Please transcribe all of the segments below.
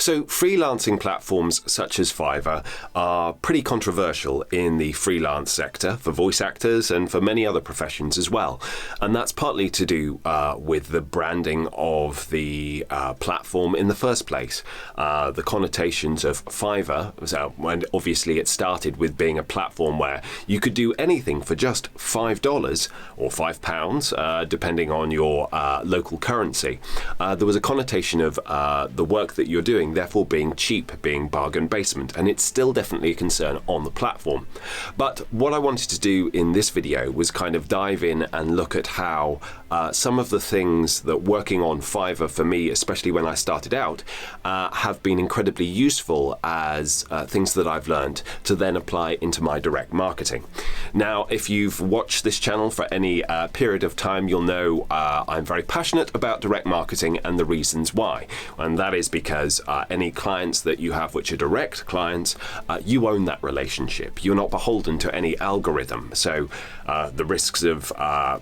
So freelancing platforms such as Fiverr are pretty controversial in the freelance sector for voice actors and for many other professions as well. And that's partly to do with the branding of the platform in the first place. The connotations of Fiverr, when obviously it started with being a platform where you could do anything for just $5 or £5, depending on your local currency. There was a connotation of the work that you're doing therefore being cheap, being bargain basement, and it's still definitely a concern on the platform. But what I wanted to do in this video was kind of dive in and look at how some of the things that working on Fiverr for me, especially when I started out, have been incredibly useful as things that I've learned to then apply into my direct marketing. Now, if you've watched this channel for any period of time, you'll know I'm very passionate about direct marketing and the reasons why. And that is because any clients that you have which are direct clients, you own that relationship. You're not beholden to any algorithm. So the risks of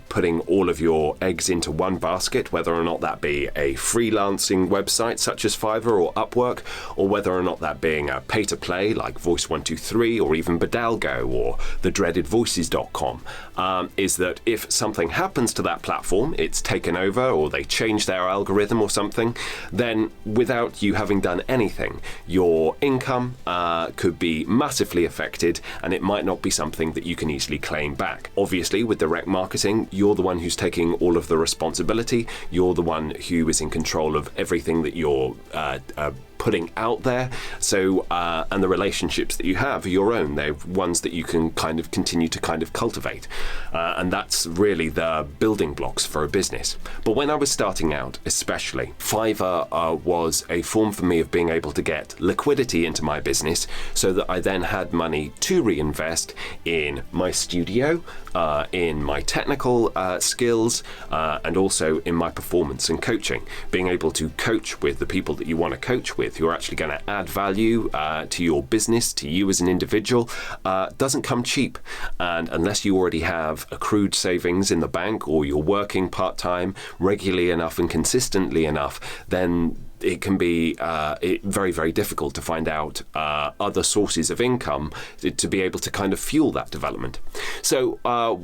putting all of your eggs into one basket, whether or not that be a freelancing website such as Fiverr or Upwork, or whether or not that being a pay-to-play like Voice123 or even Badalgo or the dreaded Voices.com, is that if something happens to that platform, it's taken over or they change their algorithm or something, then without you having done anything, your income could be massively affected, and it might not be something that you can easily claim back. Obviously, with direct marketing, you're the one who's taking all of the responsibility. You're the one who is in control of everything that you're putting out there. So and the relationships that you have are your own. They're ones that you can kind of continue to kind of cultivate, and that's really the building blocks for a business. But when I was starting out, especially, Fiverr was a form for me of being able to get liquidity into my business so that I then had money to reinvest in my studio, in my technical skills, and also in my performance and coaching. Being able to coach with the people that you want to coach with, who are actually going to add value to your business, to you as an individual, doesn't come cheap. And unless you already have accrued savings in the bank, or you're working part-time regularly enough and consistently enough, then it can be very, very difficult to find out other sources of income to be able to kind of fuel that development. So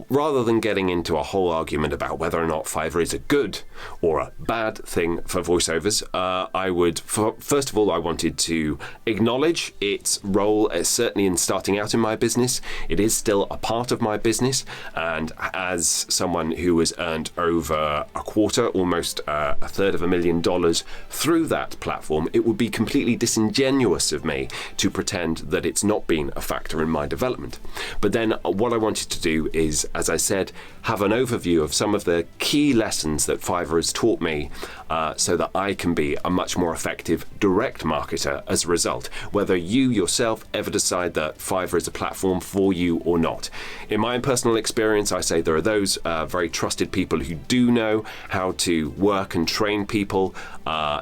rather than getting into a whole argument about whether or not Fiverr is a good or a bad thing for voiceovers, I would, first of all, I wanted to acknowledge its role, certainly in starting out in my business. It is still a part of my business, and as someone who has earned over a quarter, almost $750,000 through that platform, it would be completely disingenuous of me to pretend that it's not been a factor in my development. But then what I wanted to do is, as I said, have an overview of some of the key lessons that Fiverr has taught me, so that I can be a much more effective direct marketer as a result, whether you yourself ever decide that Fiverr is a platform for you or not. In my personal experience, I say there are those very trusted people who do know how to work and train people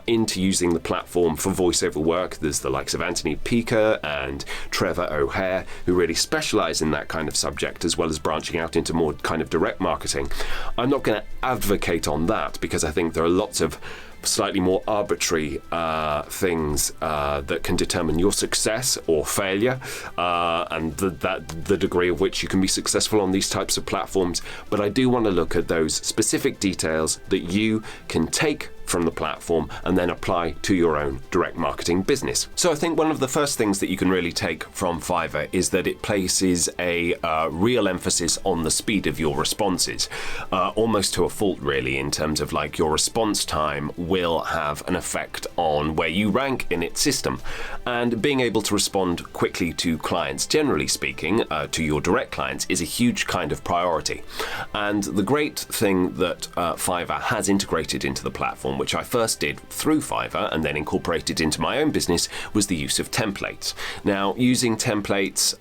into using the platform for voiceover work. There's the likes of Anthony Pica and Trevor O'Hare, who really specialize in that kind of subject, as well as branching out into more kind of direct marketing. I'm not going to advocate on that, because I think there are lots of slightly more arbitrary things that can determine your success or failure, and the degree of which you can be successful on these types of platforms. But I do want to look at those specific details that you can take from the platform and then apply to your own direct marketing business. So I think one of the first things that you can really take from Fiverr is that it places a real emphasis on the speed of your responses, almost to a fault really, in terms of like your response time will have an effect on where you rank in its system. And being able to respond quickly to clients, generally speaking, to your direct clients, is a huge kind of priority. And the great thing that Fiverr has integrated into the platform, which I first did through Fiverr and then incorporated into my own business, was the use of templates. Now, using templates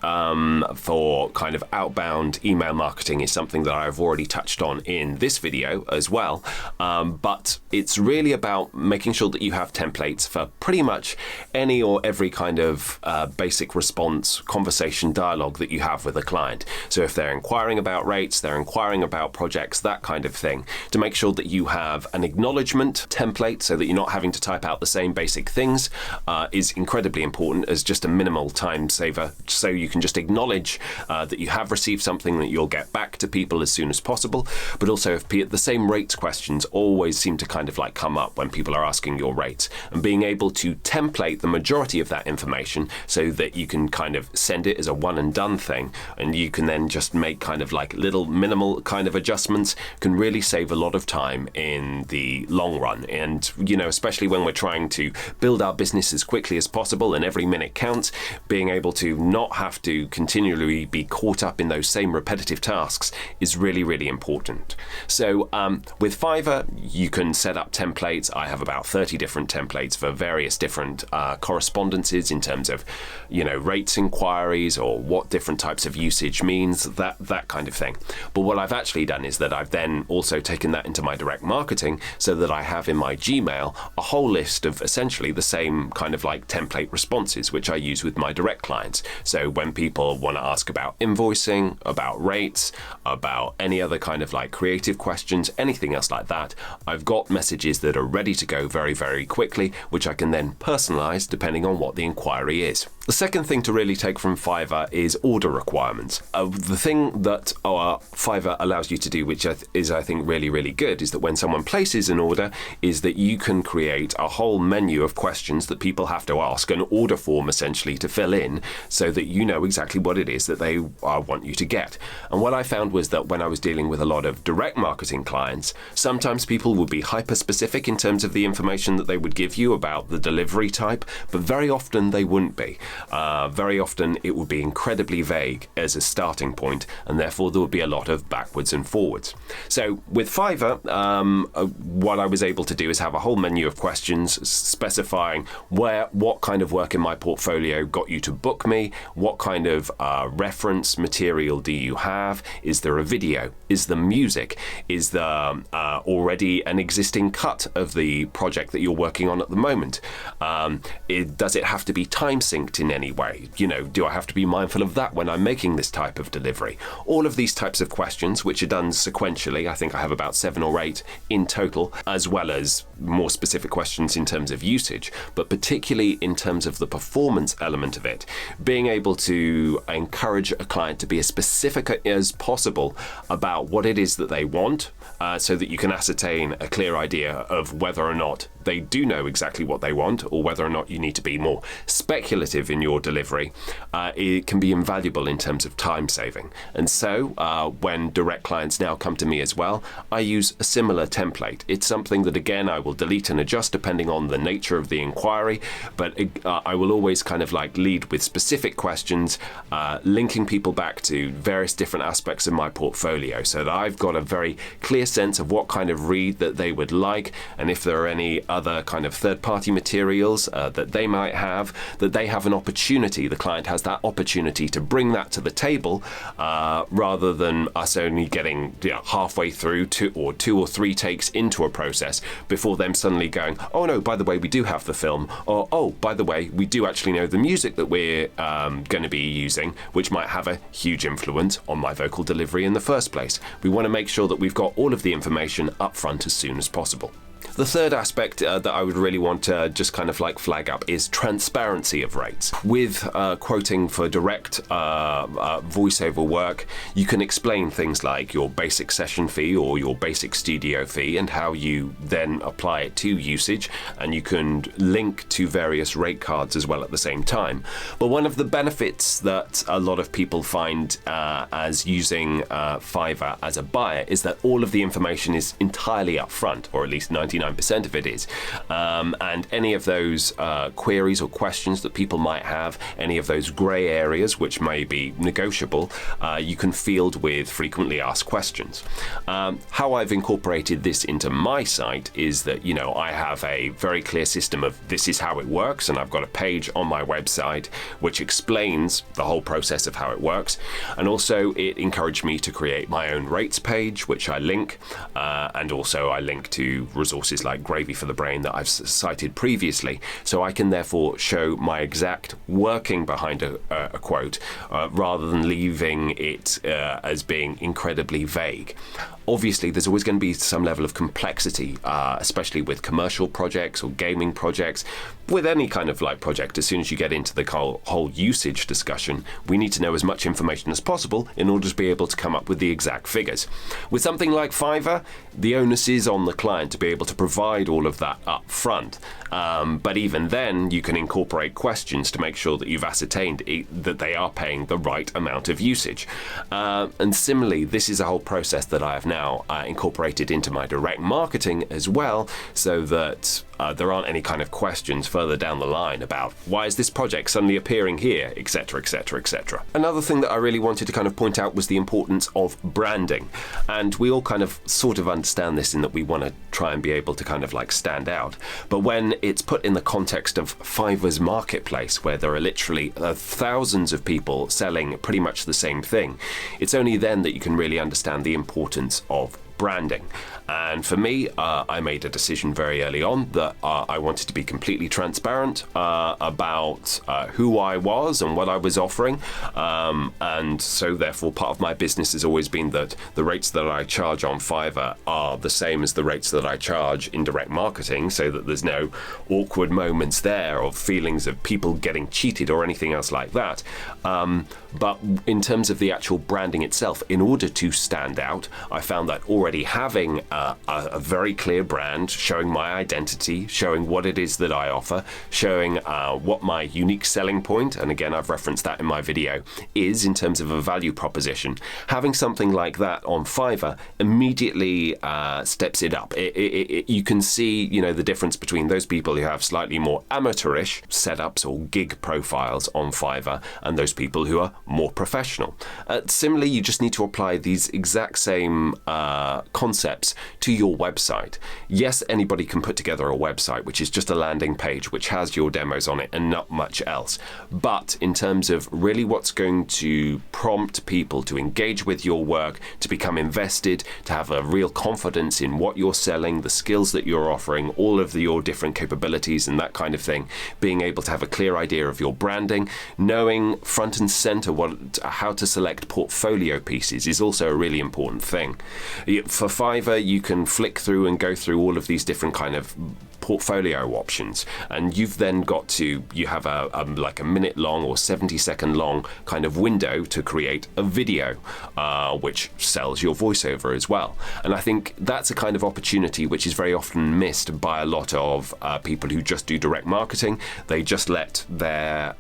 for kind of outbound email marketing is something that I've already touched on in this video as well, but it's really about making sure that you have templates for pretty much any or every kind of basic response, conversation, dialogue that you have with a client. So if they're inquiring about rates, they're inquiring about projects, that kind of thing, to make sure that you have an acknowledgement template so that you're not having to type out the same basic things is incredibly important as just a minimal time saver, so you can just acknowledge that you have received something that you'll get back to people as soon as possible. But also, if the same rates questions always seem to kind of like come up when people are asking your rates, and being able to template the majority of that information so that you can kind of send it as a one and done thing, and you can then just make kind of like little minimal kind of adjustments, can really save a lot of time in the long run. And, you know, especially when we're trying to build our business as quickly as possible and every minute counts, being able to not have to continually be caught up in those same repetitive tasks is really, really important. So with Fiverr, you can set up templates. I have about 30 different templates for various different correspondences in terms of, you know, rates inquiries or what different types of usage means, that kind of thing. But what I've actually done is that I've then also taken that into my direct marketing, so that I have in my Gmail a whole list of essentially the same kind of like template responses, which I use with my direct clients. So when people want to ask about invoicing, about rates, about any other kind of like creative questions, anything else like that, I've got messages that are ready to go very, very quickly, which I can then personalize depending on what the inquiry is. The second thing to really take from Fiverr is order requirements. The thing that Fiverr allows you to do, which is I think really, really good, is that when someone places an order, is that you can create a whole menu of questions that people have to ask, an order form essentially to fill in, so that you know exactly what it is that they want you to get. And what I found was that when I was dealing with a lot of direct marketing clients, sometimes people would be hyper-specific in terms of the information that they would give you about the delivery type, but very often they wouldn't be. Very often it would be incredibly vague as a starting point, and therefore there would be a lot of backwards and forwards. So with Fiverr, what I was able to do is have a whole menu of questions specifying what kind of work in my portfolio got you to book me, what kind of reference material do you have, is there a video, is there music, is there already an existing cut of the project that you're working on at the moment, does it have to be time synced in any way, you know, do I have to be mindful of that when I'm making this type of delivery? All of these types of questions, which are done sequentially, I think I have about 7 or 8 in total, as well as more specific questions in terms of usage, but particularly in terms of the performance element of it, being able to encourage a client to be as specific as possible about what it is that they want, so that you can ascertain a clear idea of whether or not they do know exactly what they want, or whether or not you need to be more speculative in your delivery. It can be invaluable in terms of time saving. And so when direct clients now come to me as well, I use a similar template. It's something that, again, I will delete and adjust depending on the nature of the inquiry, but I will always kind of like lead with specific questions, linking people back to various different aspects of my portfolio, so that I've got a very clear sense of what kind of read that they would like, and if there are any other kind of third-party materials that they might have, that they have an opportunity, the client has that opportunity to bring that to the table, rather than us only getting halfway through two or three takes into a process before them suddenly going, oh no, by the way, we do have the film, or oh, by the way, we do actually know the music that we're going to be using, which might have a huge influence on my vocal delivery in the first place. We want to make sure that we've got all of the information up front as soon as possible. The third aspect that I would really want to just kind of like flag up is transparency of rates. With quoting for direct voiceover work, you can explain things like your basic session fee or your basic studio fee and how you then apply it to usage, and you can link to various rate cards as well at the same time. But one of the benefits that a lot of people find as using Fiverr as a buyer is that all of the information is entirely upfront, or at least 99% of it is, and any of those queries or questions that people might have, any of those grey areas which may be negotiable, you can field with frequently asked questions. How I've incorporated this into my site is that, you know, I have a very clear system of this is how it works, and I've got a page on my website which explains the whole process of how it works, and also it encouraged me to create my own rates page which I link, and also I link to resources like Gravy for the Brain that I've cited previously, so I can therefore show my exact working behind a quote, rather than leaving it as being incredibly vague. obviously there's always going to be some level of complexity, especially with commercial projects or gaming projects. With any kind of like project, as soon as you get into the whole usage discussion, we need to know as much information as possible in order to be able to come up with the exact figures. With something like Fiverr, the onus is on the client to be able to provide all of that up front. But even then, you can incorporate questions to make sure that you've ascertained that they are paying the right amount of usage. And similarly, this is a whole process that I have now incorporated into my direct marketing as well, so that there aren't any kind of questions further down the line about why is this project suddenly appearing here, etc, etc, etc. Another thing that I really wanted to kind of point out was the importance of branding. And we all kind of sort of understand this in that we want to try and be able to kind of like stand out. But when it's put in the context of Fiverr's marketplace, where there are literally thousands of people selling pretty much the same thing, it's only then that you can really understand the importance of branding. And for me, I made a decision very early on that I wanted to be completely transparent about who I was and what I was offering. And so therefore, part of my business has always been that the rates that I charge on Fiverr are the same as the rates that I charge in direct marketing, so that there's no awkward moments there of feelings of people getting cheated or anything else like that. But in terms of the actual branding itself, in order to stand out, I found that already having a very clear brand, showing my identity, showing what it is that I offer, showing what my unique selling point, and again I've referenced that in my video, is in terms of a value proposition. Having something like that on Fiverr immediately steps it up. You can see, you know, the difference between those people who have slightly more amateurish setups or gig profiles on Fiverr and those people who are more professional. Similarly, you just need to apply these exact same concepts to your website. Yes, anybody can put together a website which is just a landing page which has your demos on it and not much else. But in terms of really what's going to prompt people to engage with your work, to become invested, to have a real confidence in what you're selling, the skills that you're offering, all of your different capabilities and that kind of thing, being able to have a clear idea of your branding, knowing front and center how to select portfolio pieces is also a really important thing. For Fiverr, you can flick through and go through all of these different kind of portfolio options, and you've then got to, you have like a minute long or 70-second long kind of window to create a video which sells your voiceover as well. And I think that's a kind of opportunity which is very often missed by a lot of people who just do direct marketing. They just let their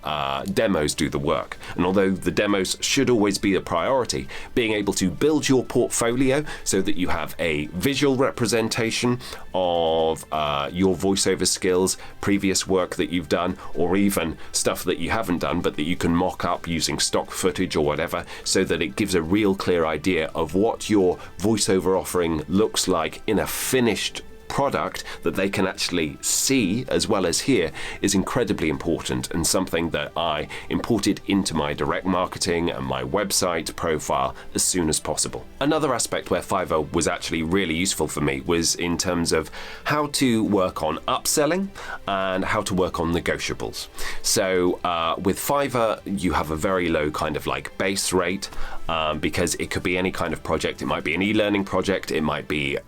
demos do the work, and although the demos should always be a priority, being able to build your portfolio so that you have a visual representation of your voiceover skills, previous work that you've done, or even stuff that you haven't done but that you can mock up using stock footage or whatever, so that it gives a real clear idea of what your voiceover offering looks like in a finished product that they can actually see as well as hear, is incredibly important, and something that I imported into my direct marketing and my website profile as soon as possible. Another aspect where Fiverr was actually really useful for me was in terms of how to work on upselling and how to work on negotiables. So with Fiverr, you have a very low kind of like base rate, because it could be any kind of project. It might be an e-learning project, it might be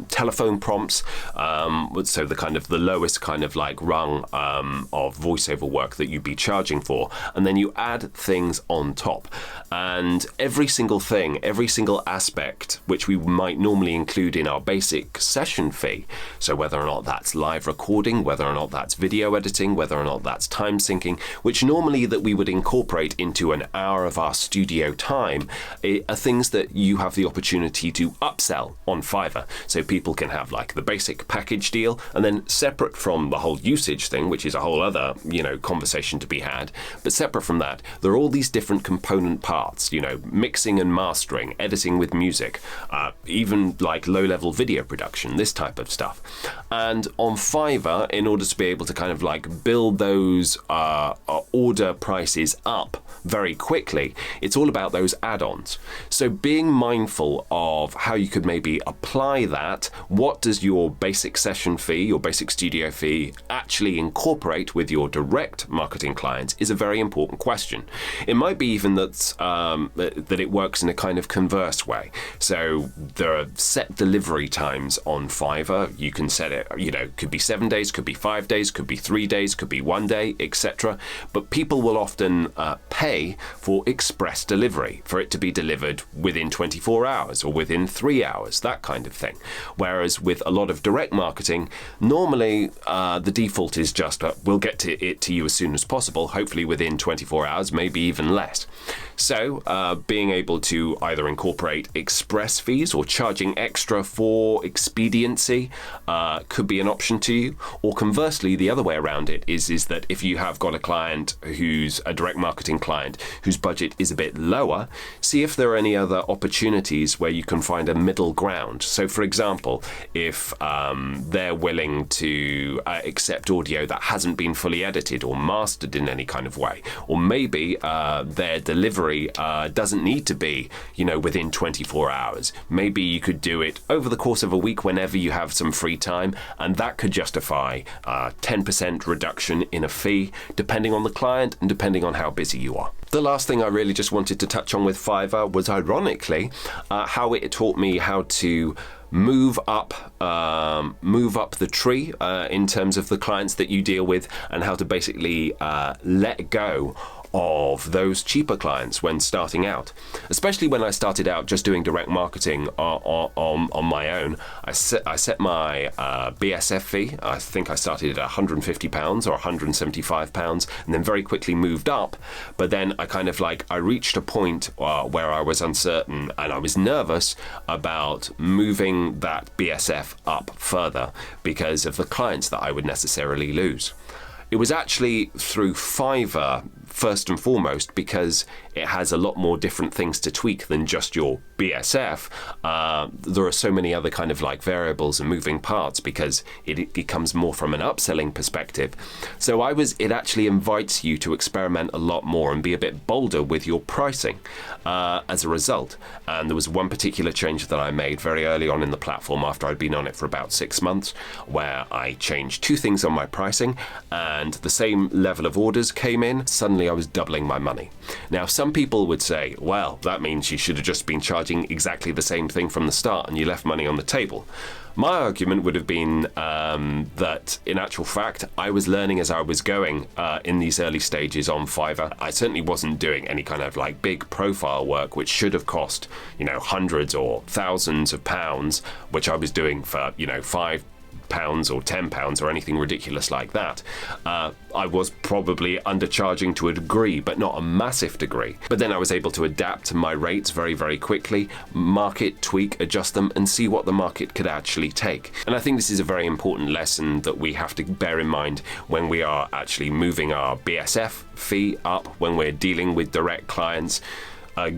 telephone prompts, so the kind of the lowest kind of like rung of voiceover work that you'd be charging for, and then you add things on top. And every single thing, every single aspect which we might normally include in our basic session fee, so whether or not that's live recording, whether or not that's video editing, whether or not that's time syncing, which normally that we would incorporate into an hour of our studio time, are things that you have the opportunity to upsell on Fiverr. So people can have like the basic package deal, and then separate from the whole usage thing, which is a whole other, you know, conversation to be had, but separate from that, there are all these different component parts, you know, mixing and mastering, editing with music, even like low-level video production, this type of stuff. And on Fiverr, in order to be able to kind of like build those order prices up very quickly, it's all about those add-ons. So being mindful of how you could maybe apply that, what does your basic session fee, your basic studio fee actually incorporate with your direct marketing clients is a very important question. It might be even that it works in a kind of converse way. So there are set delivery times on Fiverr. You can set it, could be 7 days, could be 5 days, could be 3 days, could be 1 day, etc. But people will often pay for express delivery, for it to be delivered within 24 hours or within 3 hours, that kind of thing. Whereas with a lot of direct marketing, normally the default is just we'll get it to you as soon as possible, hopefully within 24 hours, maybe even less. So being able to either incorporate express fees or charging extra for expediency could be an option to you. Or conversely, the other way around it is that if you have got a client who's a direct marketing client whose budget is a bit lower, see if there are any other opportunities where you can find a middle ground. So for example, if they're willing to accept audio that hasn't been fully edited or mastered in any kind of way, or maybe their delivery doesn't need to be, within 24 hours. Maybe you could do it over the course of a week whenever you have some free time, and that could justify 10% reduction in a fee, depending on the client and depending on how busy you are. The last thing I really just wanted to touch on with Fiverr was, ironically, how it taught me how to move up the tree in terms of the clients that you deal with, and how to basically let go of those cheaper clients when starting out. Especially when I started out just doing direct marketing on my own. I set my BSF fee. I think I started at £150 or £175, and then very quickly moved up. But then I reached a point where I was uncertain and I was nervous about moving that BSF up further because of the clients that I would necessarily lose. It was actually through Fiverr, first and foremost, because it has a lot more different things to tweak than just your BSF. There are so many other kind of variables and moving parts because it comes more from an upselling perspective. So it actually invites you to experiment a lot more and be a bit bolder with your pricing as a result. And there was one particular change that I made very early on in the platform after I'd been on it for about 6 months, where I changed 2 things on my pricing, and the same level of orders came in. Suddenly I was doubling my money. Now, some people would say, well, that means you should have just been charging exactly the same thing from the start and you left money on the table. My argument would have been that, in actual fact, I was learning as I was going in these early stages on Fiverr. I certainly wasn't doing any kind of big profile work, which should have cost, hundreds or thousands of pounds, which I was doing for, £5 or £10 or anything ridiculous like that. I was probably undercharging to a degree, but not a massive degree. But then I was able to adapt my rates very, very quickly, market, tweak, adjust them, and see what the market could actually take. And I think this is a very important lesson that we have to bear in mind when we are actually moving our BSF fee up, when we're dealing with direct clients.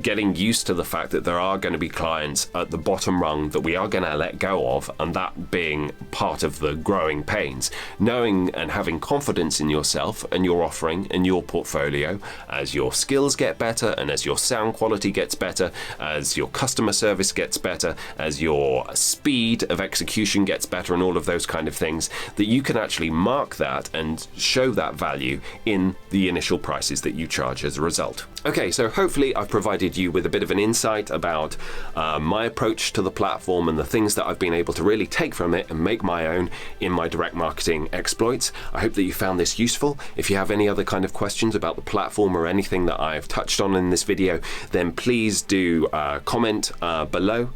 Getting used to the fact that there are going to be clients at the bottom rung that we are going to let go of, and that being part of the growing pains. Knowing and having confidence in yourself and your offering and your portfolio as your skills get better, and as your sound quality gets better, as your customer service gets better, as your speed of execution gets better, and all of those kind of things, that you can actually mark that and show that value in the initial prices that you charge as a result. Okay, so hopefully I've provided you with a bit of an insight about my approach to the platform and the things that I've been able to really take from it and make my own in my direct marketing exploits. I hope that you found this useful. If you have any other kind of questions about the platform or anything that I've touched on in this video, then please do comment below.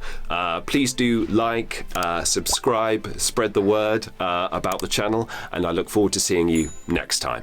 Please do like, subscribe, spread the word about the channel, and I look forward to seeing you next time.